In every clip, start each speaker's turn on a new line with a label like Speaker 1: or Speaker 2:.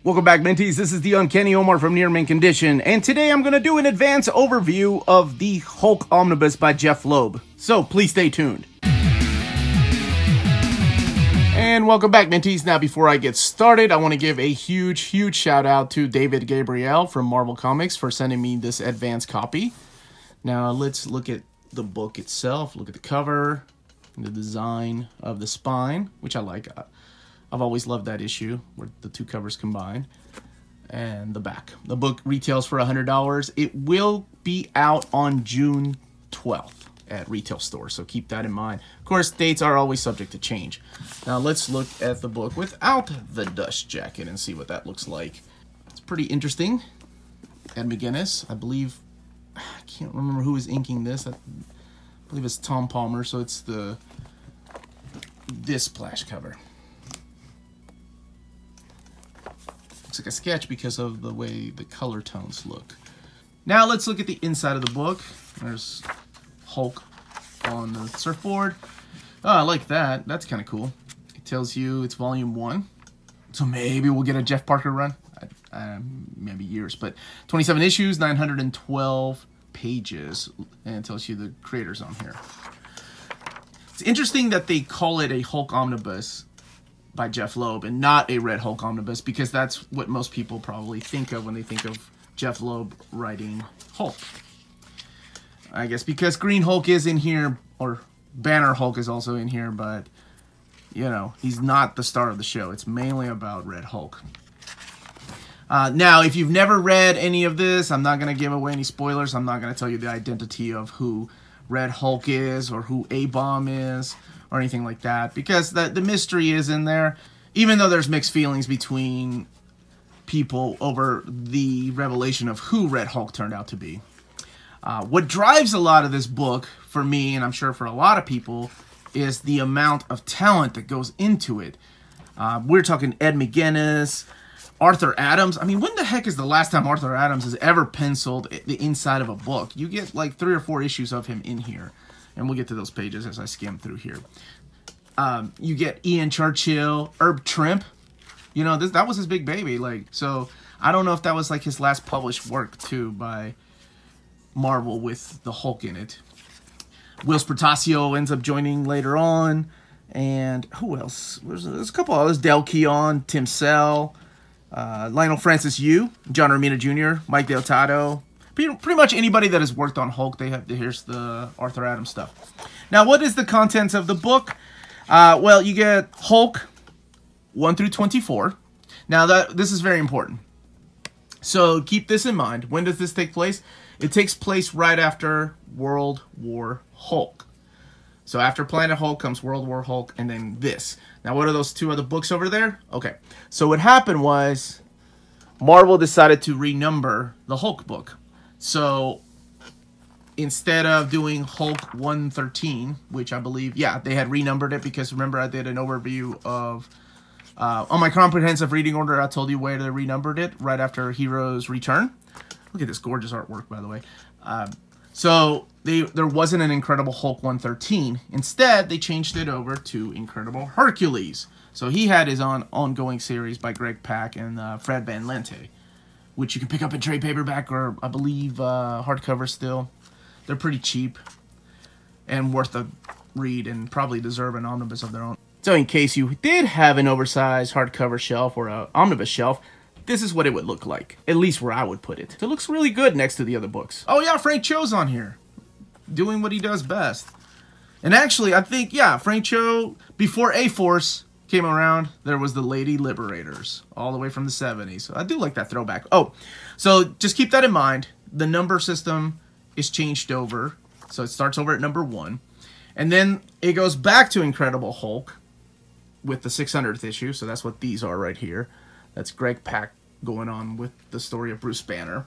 Speaker 1: Welcome back, Minties. This is the Uncanny Omar from Near Mint Condition, and today I'm going to do an advanced overview of the Hulk Omnibus by Jeph Loeb. So please stay tuned. And welcome back, Minties. Now, before I get started, I want to give a huge shout out to David Gabriel from Marvel Comics for sending me this advanced copy. Now, let's look at the book itself. Look at the cover, the design of the spine, which I like. I've always loved that issue where the two covers combine, and the back. The book retails for $100. It will be out on June 12th at retail stores, so keep that in mind. Of course, dates are always subject to change. Now let's look at the book without the dust jacket and see what that looks like. It's pretty interesting. Ed McGuinness, I believe, I can't remember who is inking this. I believe it's Tom Palmer, so it's this splash cover. Looks like a sketch because of the way the color tones look. Now let's look at the inside of the book. There's Hulk on the surfboard. Oh, I like that. That's kind of cool. It tells you it's volume 1. So maybe we'll get a Jeff Parker run. Maybe years, but 27 issues, 912 pages, and it tells you the creators on here. It's interesting that they call it a Hulk Omnibus by Jeph Loeb and not a Red Hulk Omnibus, because that's what most people probably think of when they think of Jeph Loeb writing Hulk. I guess because Green Hulk is in here, or Banner Hulk is also in here, but, you know, he's not the star of the show. It's mainly about Red Hulk. Now, if you've never read any of this, I'm not going to give away any spoilers. I'm not going to tell you the identity of who Red Hulk is or who A-Bomb is or anything like that, because the mystery is in there, even though there's mixed feelings between people over the revelation of who Red Hulk turned out to be. What drives a lot of this book, for me, and I'm sure for a lot of people, is the amount of talent that goes into it. We're talking Ed McGuinness, Arthur Adams. I mean, when the heck is the last time Arthur Adams has ever penciled the inside of a book? You get like 3 or 4 issues of him in here. And we'll get to those pages as I skim through here. You get Ian Churchill, Herb Trimp. You know, that was his big baby. Like, so I don't know if that was like his last published work too by Marvel with the Hulk in it. Will Spertasio ends up joining later on. And who else? There's a couple others. Del Keon, Tim Sell, Lionel Francis Yu, John Romita Jr., Mike Deodato. Pretty much anybody that has worked on Hulk, here's the Arthur Adams stuff. Now, what is the contents of the book? Well, you get Hulk 1 through 24. Now, this is very important. So keep this in mind. When does this take place? It takes place right after World War Hulk. So after Planet Hulk comes World War Hulk, and then this. Now, what are those 2 other books over there? Okay, so what happened was Marvel decided to renumber the Hulk book. So instead of doing Hulk 113, which I believe, yeah, they had renumbered it, because remember I did an overview of, on my comprehensive reading order, I told you where they renumbered it right after Heroes Return. Look at this gorgeous artwork, by the way. So there wasn't an Incredible Hulk 113. Instead, they changed it over to Incredible Hercules. So he had his ongoing series by Greg Pak and Fred Van Lente, which you can pick up in trade paperback or, I believe, hardcover still. They're pretty cheap and worth a read and probably deserve an omnibus of their own. So in case you did have an oversized hardcover shelf or an omnibus shelf, this is what it would look like, at least where I would put it. It looks really good next to the other books. Oh yeah, Frank Cho's on here, doing what he does best. And actually, I think, yeah, Frank Cho, before A-Force came around, there was the Lady Liberators, all the way from the 70s. So I do like that throwback. Oh, so just keep that in mind. The number system is changed over. So it starts over at number 1. And then it goes back to Incredible Hulk with the 600th issue. So that's what these are right here. That's Greg Pak going on with the story of Bruce Banner.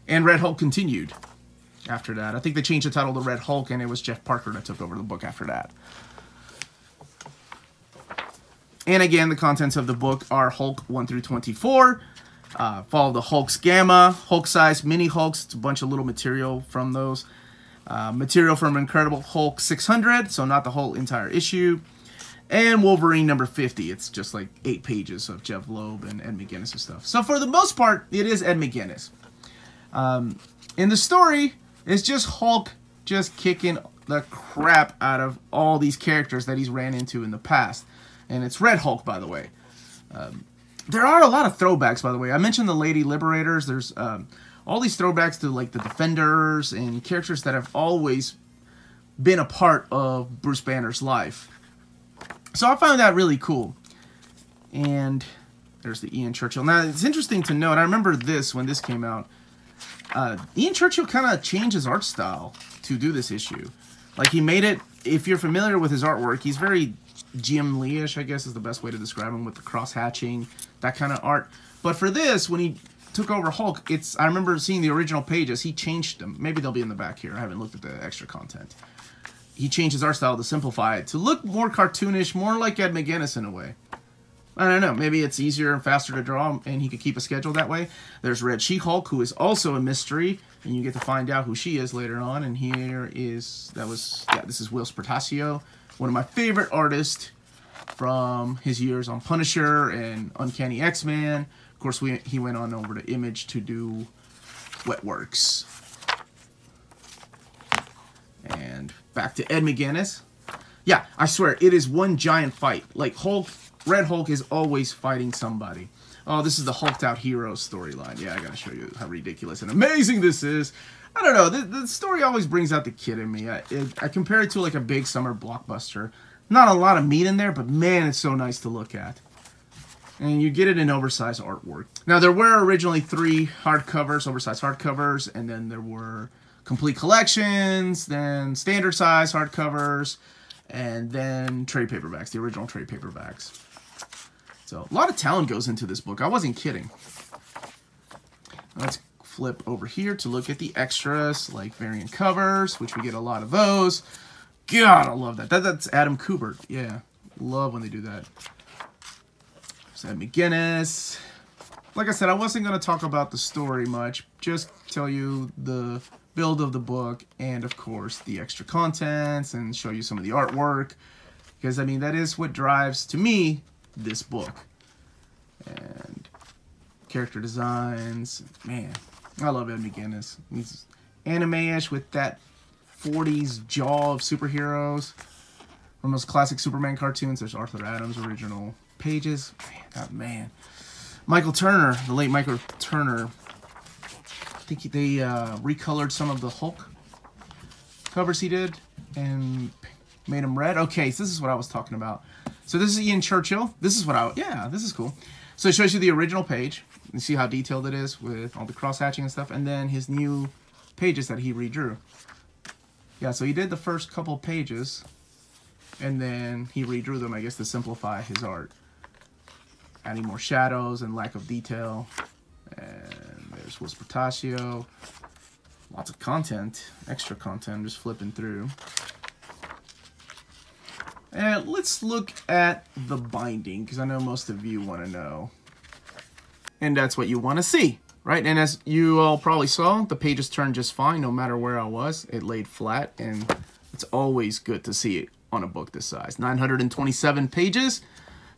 Speaker 1: And Red Hulk continued after that. I think they changed the title to Red Hulk, and it was Jeph Parker that took over the book after that. And again, the contents of the book are Hulk 1 through 24. Follow the Hulk's Gamma, Hulk-size mini Hulks. It's a bunch of little material from those. Material from Incredible Hulk 600, so not the whole entire issue. And Wolverine number 50. It's just like 8 pages of Jeph Loeb and Ed McGuinness and stuff. So for the most part, it is Ed McGuinness. In the story, it's just Hulk just kicking the crap out of all these characters that he's ran into in the past. And it's Red Hulk, by the way. There are a lot of throwbacks, by the way. I mentioned the Lady Liberators. There's all these throwbacks to like the Defenders and characters that have always been a part of Bruce Banner's life. So I found that really cool. And there's the Ian Churchill. Now, it's interesting to note, I remember this when this came out. Ian Churchill kind of changed his art style to do this issue. Like, he made it, if you're familiar with his artwork, he's very Jim Lee-ish, I guess is the best way to describe him, with the cross-hatching, that kind of art. But for this, when he took over Hulk, I remember seeing the original pages, he changed them. Maybe they'll be in the back here. I haven't looked at the extra content. He changed his art style to simplify it, to look more cartoonish, more like Ed McGuinness in a way. I don't know, maybe it's easier and faster to draw, and he could keep a schedule that way. There's Red She-Hulk, who is also a mystery, and you get to find out who she is later on. And here is, this is Will Spertasio, one of my favorite artists from his years on Punisher and Uncanny X-Men. Of course, he went on over to Image to do Wetworks. And back to Ed McGuinness. Yeah, I swear, it is one giant fight. Like, Red Hulk is always fighting somebody. Oh, this is the Hulked Out Heroes storyline. Yeah, I gotta show you how ridiculous and amazing this is. I don't know, the story always brings out the kid in me. I compare it to like a big summer blockbuster. Not a lot of meat in there, but man, it's so nice to look at. And you get it in oversized artwork. Now, there were originally 3 hardcovers, oversized hardcovers, and then there were complete collections, then standard size hardcovers, and then trade paperbacks, the original trade paperbacks. So a lot of talent goes into this book. I wasn't kidding. Let's flip over here to look at the extras, like variant covers, which we get a lot of those. God, I love that. That's Adam Kubert. Yeah, love when they do that. There's Ed McGuinness. Like I said, I wasn't going to talk about the story much. Just tell you the build of the book and, of course, the extra contents and show you some of the artwork. Because, I mean, that is what drives, to me, this book. And character designs. Man, I love Ed McGuinness. He's anime-ish with that 40s jaw of superheroes. One of those classic Superman cartoons. There's Arthur Adams' original pages. Man. Michael Turner, the late Michael Turner. I think they recolored some of the Hulk covers he did and made them red. Okay, so this is what I was talking about. So this is Ian Churchill. This is what yeah, this is cool. So it shows you the original page. You see how detailed it is with all the cross-hatching and stuff. And then his new pages that he redrew. Yeah, so he did the first couple pages. And then he redrew them, I guess, to simplify his art. Adding more shadows and lack of detail. And there's Will Spertasio. Lots of content. Extra content. I'm just flipping through. And let's look at the binding, because I know most of you want to know. And that's what you want to see, right? And as you all probably saw, the pages turned just fine no matter where I was. It laid flat, and it's always good to see it on a book this size. 927 pages,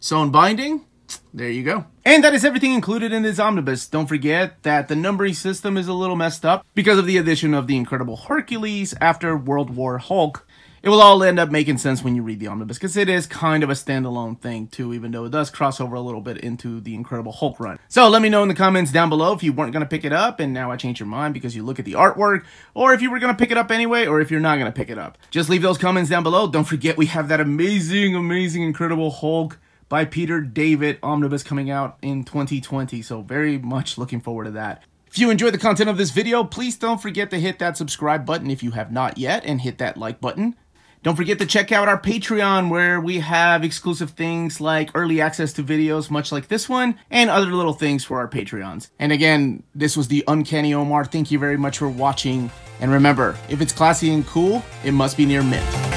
Speaker 1: sewn binding. There you go. And that is everything included in this omnibus. Don't forget that the numbering system is a little messed up because of the addition of the Incredible Hercules after World War Hulk. It will all end up making sense when you read the omnibus, because it is kind of a standalone thing too, even though it does cross over a little bit into the Incredible Hulk run. So let me know in the comments down below if you weren't going to pick it up and now I changed your mind because you look at the artwork, or if you were going to pick it up anyway, or if you're not going to pick it up. Just leave those comments down below. Don't forget we have that amazing, amazing Incredible Hulk by Peter David omnibus coming out in 2020, so very much looking forward to that. If you enjoyed the content of this video, please don't forget to hit that subscribe button if you have not yet, and hit that like button. Don't forget to check out our Patreon, where we have exclusive things like early access to videos, much like this one, and other little things for our Patreons. And again, this was the Uncanny Omar. Thank you very much for watching. And remember, if it's classy and cool, it must be near mint.